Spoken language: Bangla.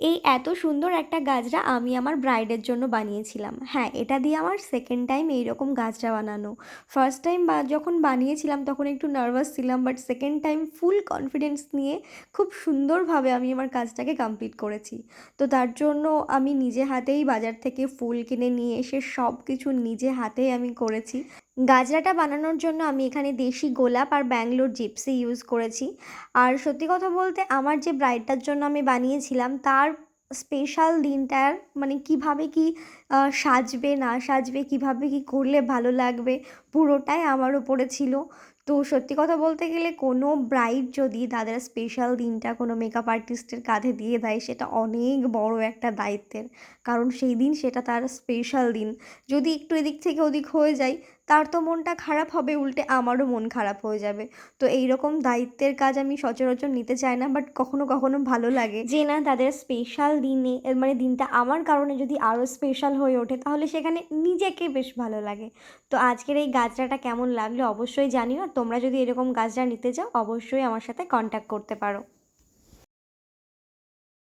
এই এত সুন্দর একটা গাজরা আমি আমার ব্রাইডের জন্য বানিয়েছিলাম। হ্যাঁ, এটা দিয়ে আমার সেকেন্ড টাইম এইরকম গাজরা বানানো। ফার্স্ট টাইম যখন বানিয়েছিলাম তখন একটু নার্ভাস ছিলাম, but second time full confidence নিয়ে খুব সুন্দরভাবে আমি আমার কাজটাকে কমপ্লিট করেছি। তো তার জন্য আমি নিজে হাতেই বাজার থেকে ফুল কিনে নিয়ে এসে সব কিছু নিজে হাতেই আমি করেছি। গাজরাটা বানানোর জন্য আমি এখানে দেশি গোলাপ আর ব্যাঙ্গালোর জিপসি ইউজ করেছি। আর সত্যি কথা বলতে আমার যে ব্রাইডটার জন্য আমি বানিয়েছিলাম তার স্পেশাল দিনটার মানে কিভাবে কি সাজবে না সাজবে, কিভাবে কি করলে ভালো লাগবে, পুরোটাই আমার উপরে ছিল। তো সত্যি কথা বলতে গেলে কোনো ব্রাইড যদি তাদের স্পেশাল দিনটা কোনো মেকআপ আর্টিস্টের কাঁধে দিয়ে দেয় সেটা অনেক বড় একটা দায়িত্বের। কারণ সেই দিন সেটা তার স্পেশাল দিন। যদি একটু এদিক থেকে ওদিক হয়ে যায় তার তো মনটা খারাপ হবে, উল্টে আমারও মন খারাপ হয়ে যাবে। তো এইরকম দায়িত্বের কাজ আমি সচরাচর নিতে চাই না, বাট কখনো কখনো ভালো লাগে যে না তাদের স্পেশাল দিনে মানে দিনটা আমার কারণে যদি আরও স্পেশাল হয়ে ওঠে তাহলে সেখানে নিজেকে বেশ ভালো লাগে। তো আজকের এই গাজরাটা কেমন লাগলো অবশ্যই জানিও। আর তোমরা যদি এরকম গাজরা নিতে চাও অবশ্যই আমার সাথে কন্ট্যাক্ট করতে পারো।